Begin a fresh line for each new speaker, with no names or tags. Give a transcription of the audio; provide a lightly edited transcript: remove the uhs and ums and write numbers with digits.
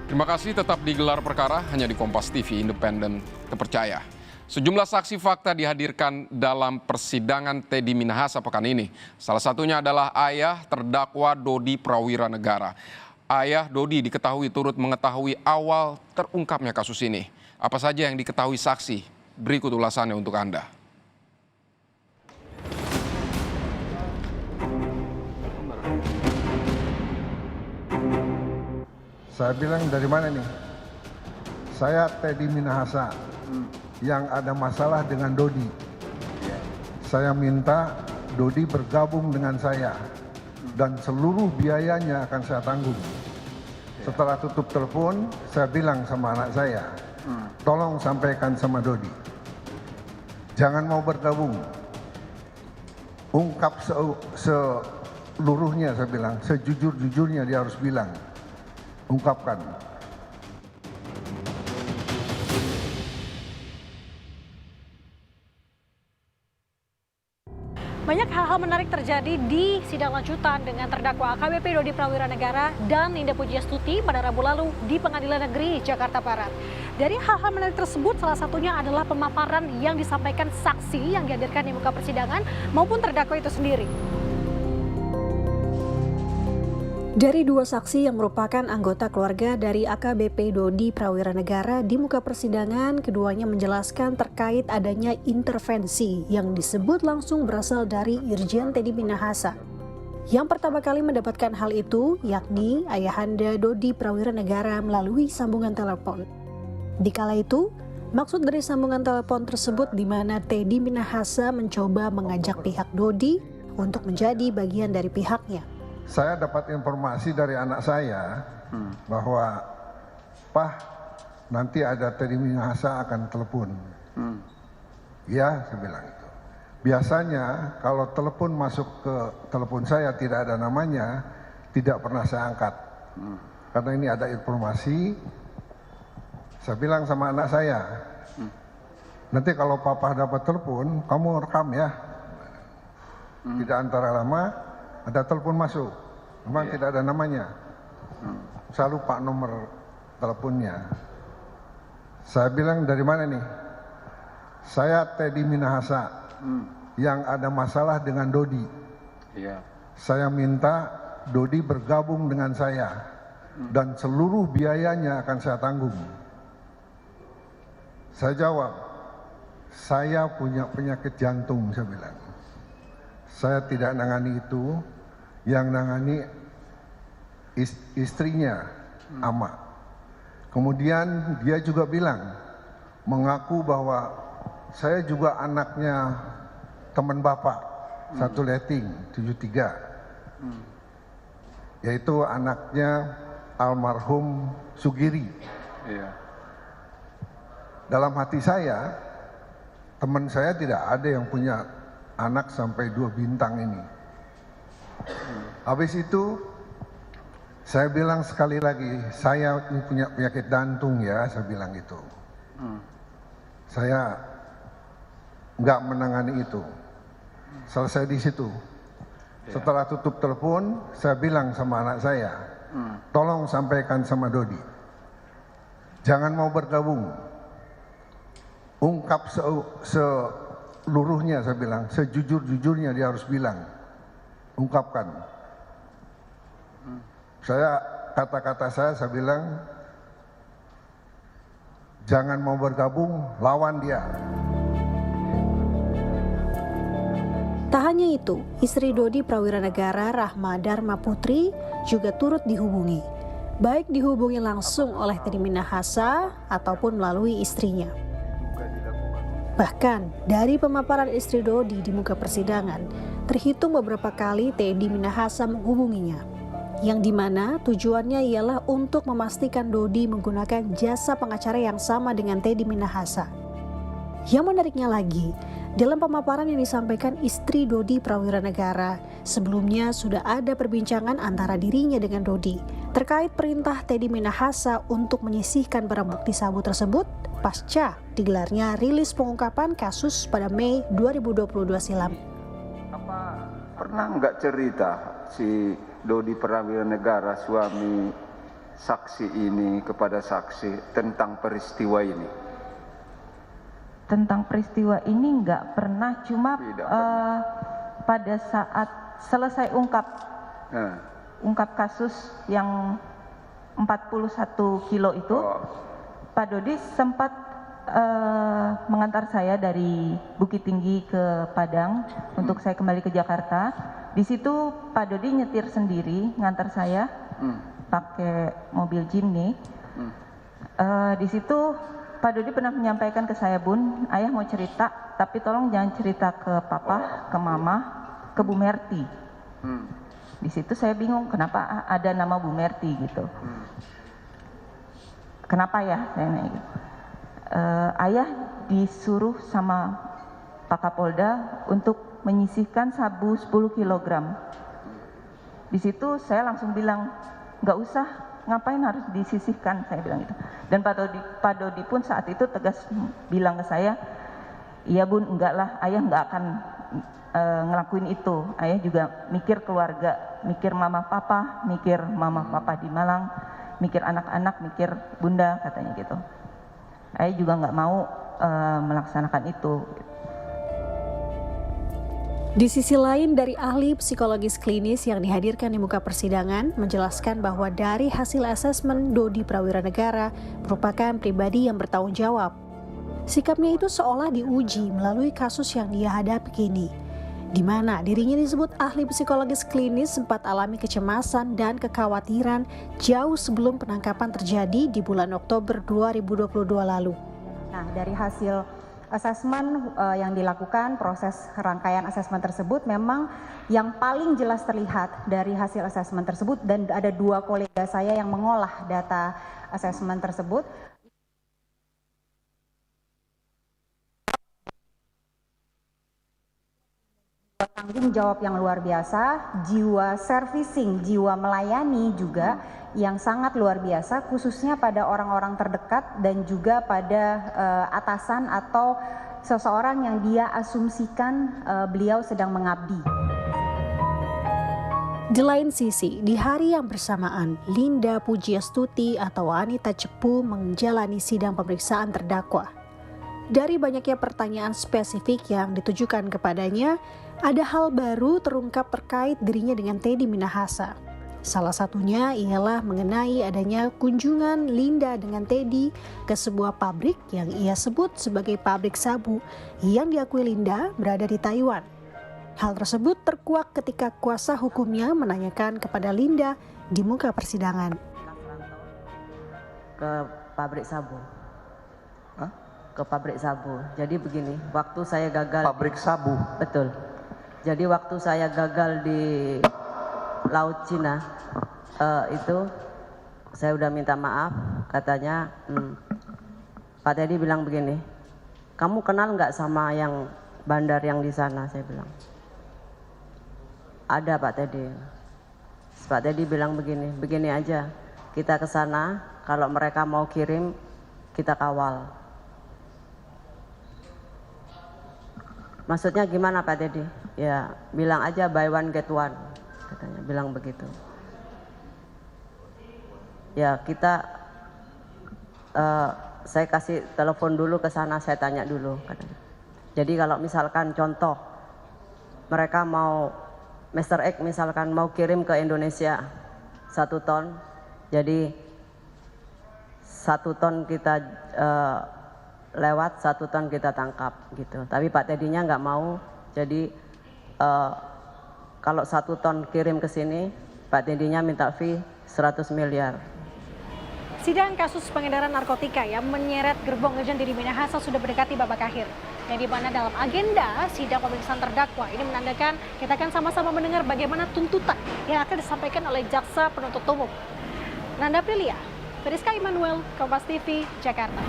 Terima kasih, tetap digelar perkara hanya di Kompas TV, independen, terpercaya. Sejumlah saksi fakta dihadirkan dalam persidangan Teddy Minahasa pekan ini. Salah satunya adalah ayah terdakwa Dodi Prawira Negara. Ayah Dodi diketahui turut mengetahui awal terungkapnya kasus ini. Apa saja yang diketahui saksi? Berikut ulasannya untuk Anda.
Saya bilang dari mana nih? Saya Teddy Minahasa yang ada masalah dengan Dodi. Saya minta Dodi bergabung dengan saya dan seluruh biayanya akan saya tanggung. Setelah tutup telepon, saya bilang sama anak saya, tolong sampaikan sama Dodi, jangan mau bergabung. Ungkap seluruhnya, saya bilang, sejujur-jujurnya dia harus bilang. Ungkapkan.
Banyak hal-hal menarik terjadi di sidang lanjutan dengan terdakwa AKBP Dodi Prawira Negara dan Ninda Pujiastuti pada Rabu lalu di Pengadilan Negeri Jakarta Barat. Dari hal-hal menarik tersebut, salah satunya adalah pemaparan yang disampaikan saksi yang dihadirkan di muka persidangan maupun terdakwa itu sendiri. Dari dua saksi yang merupakan anggota keluarga dari AKBP Dodi Prawira Negara di muka persidangan, keduanya menjelaskan terkait adanya intervensi yang disebut langsung berasal dari Irjen Teddy Minahasa. Yang pertama kali mendapatkan hal itu yakni ayahanda Dodi Prawira Negara melalui sambungan telepon. Dikala itu, maksud dari sambungan telepon tersebut di mana Teddy Minahasa mencoba mengajak pihak Dodi untuk menjadi bagian dari pihaknya.
Saya dapat informasi dari anak saya bahwa, "Pak, nanti ada Teddy Minahasa akan telepon." Ya, saya bilang itu. Biasanya kalau telepon masuk ke telepon saya tidak ada namanya, tidak pernah saya angkat. Karena ini ada informasi, saya bilang sama anak saya, nanti kalau papa dapat telepon, kamu rekam ya. Tidak antara lama, ada telepon masuk, memang tidak ada namanya. Saya lupa nomor teleponnya. Saya bilang dari mana nih? Saya Teddy Minahasa yang ada masalah dengan Dodi. Saya minta Dodi bergabung dengan saya dan seluruh biayanya akan saya tanggung. Saya jawab, saya punya penyakit jantung, saya bilang. Saya tidak nangani itu, yang nangani istrinya, Ama. Kemudian dia juga bilang, mengaku bahwa saya juga anaknya teman bapak, satu letting, 73. Yaitu anaknya almarhum Sugiri. Dalam hati saya, teman saya tidak ada yang punya anak sampai 2 bintang ini. Habis itu saya bilang sekali lagi, saya punya penyakit jantung ya, saya bilang itu. Saya nggak menangani itu. Selesai di situ. Setelah tutup telepon, saya bilang sama anak saya, tolong sampaikan sama Dodi, jangan mau bergabung. Ungkap seluruhnya, saya bilang, sejujur-jujurnya dia harus bilang. Ungkapkan. Kata-kata saya bilang, jangan mau bergabung, lawan dia.
Tak hanya itu, istri Dodi Prawira Negara, Rahma Dharma Putri, juga turut dihubungi. Baik dihubungi langsung oleh Teddy Minahasa ataupun melalui istrinya. Bahkan dari pemaparan istri Dodi di muka persidangan, terhitung beberapa kali Teddy Minahasa menghubunginya, yang dimana tujuannya ialah untuk memastikan Dodi menggunakan jasa pengacara yang sama dengan Teddy Minahasa. Yang menariknya lagi, dalam pemaparan yang disampaikan istri Dodi Prawira Negara, sebelumnya sudah ada perbincangan antara dirinya dengan Dodi terkait perintah Teddy Minahasa untuk menyisihkan barang bukti sabu tersebut pasca digelarnya rilis pengungkapan kasus pada Mei 2022 silam.
Pernah nggak cerita si Dodi Prawira Negara, suami saksi ini kepada saksi tentang peristiwa ini?
Tentang peristiwa ini nggak pernah, cuma
Tidak pernah.
pada saat selesai ungkap kasus yang 41 kilo itu, Pak Dodi sempat mengantar saya dari Bukit Tinggi ke Padang untuk saya kembali ke Jakarta. Di situ Pak Dodi nyetir sendiri ngantar saya pakai mobil Jimny. Di situ Pak Dodi pernah menyampaikan ke saya, Bun, ayah mau cerita, tapi tolong jangan cerita ke papa, ke mama, ke Bu Merti. Di situ saya bingung kenapa ada nama Bu Merti gitu. Kenapa ya? Saya nanya gitu. Ayah disuruh sama Pak Kapolda untuk menyisihkan sabu 10 kg. Di situ saya langsung bilang, nggak usah, ngapain harus disisihkan, saya bilang gitu. Dan Pak Dodi pun saat itu tegas bilang ke saya, iya Bun, enggak lah, ayah nggak akan ngelakuin itu. Ayah juga mikir keluarga, mikir mama papa di Malang, mikir anak-anak, mikir bunda, katanya gitu. Ayah juga nggak mau melaksanakan itu.
Di sisi lain, dari ahli psikologis klinis yang dihadirkan di muka persidangan menjelaskan bahwa dari hasil asesmen Dodi Prawiranegara merupakan pribadi yang bertanggung jawab. Sikapnya itu seolah diuji melalui kasus yang dia hadapi kini, di mana dirinya disebut ahli psikologis klinis sempat alami kecemasan dan kekhawatiran jauh sebelum penangkapan terjadi di bulan Oktober 2022 lalu.
Nah, dari hasil asesmen yang dilakukan, proses rangkaian asesmen tersebut memang yang paling jelas terlihat dari hasil asesmen tersebut, dan ada 2 kolega saya yang mengolah data asesmen tersebut. Tanggung jawab yang luar biasa, jiwa servicing, jiwa melayani juga yang sangat luar biasa, khususnya pada orang-orang terdekat dan juga pada atasan atau seseorang yang dia asumsikan beliau sedang mengabdi.
Di lain sisi, di hari yang bersamaan, Linda Pujiastuti atau Anita Cepu menjalani sidang pemeriksaan terdakwa. Dari banyaknya pertanyaan spesifik yang ditujukan kepadanya, ada hal baru terungkap terkait dirinya dengan Teddy Minahasa. Salah satunya ialah mengenai adanya kunjungan Linda dengan Teddy ke sebuah pabrik yang ia sebut sebagai pabrik sabu yang diakui Linda berada di Taiwan. Hal tersebut terkuak ketika kuasa hukumnya menanyakan kepada Linda di muka persidangan.
Ke pabrik sabu. Ke pabrik sabu. Jadi begini, waktu saya gagal.
Pabrik sabu?
Betul. Jadi waktu saya gagal di Laut Cina, itu saya udah minta maaf, katanya Pak Teddy bilang begini, kamu kenal nggak sama yang bandar yang di sana? Saya bilang, ada Pak Teddy. Pak Teddy bilang begini aja, kita ke sana, kalau mereka mau kirim, kita kawal. Maksudnya gimana Pak Teddy? Ya bilang aja buy one get one, katanya, bilang begitu. Ya kita, saya kasih telepon dulu ke sana, saya tanya dulu, katanya. Jadi kalau misalkan contoh, mereka mau, Mr. X misalkan mau kirim ke Indonesia 1 ton, jadi 1 ton kita lewat, 1 ton kita tangkap gitu. Tapi Pak Teddy-nya nggak mau, jadi kalau 1 ton kirim ke sini, Pak Teddy-nya minta fee 100 miliar.
Sidang kasus pengedaran narkotika yang menyeret gerbong Irjen Teddy Minahasa sudah mendekati babak akhir. Yang di mana dalam agenda sidang pemeriksaan terdakwa ini menandakan kita akan sama-sama mendengar bagaimana tuntutan yang akan disampaikan oleh jaksa penuntut umum. Nanda Aprilia, Feriska Immanuel, Kompas TV, Jakarta.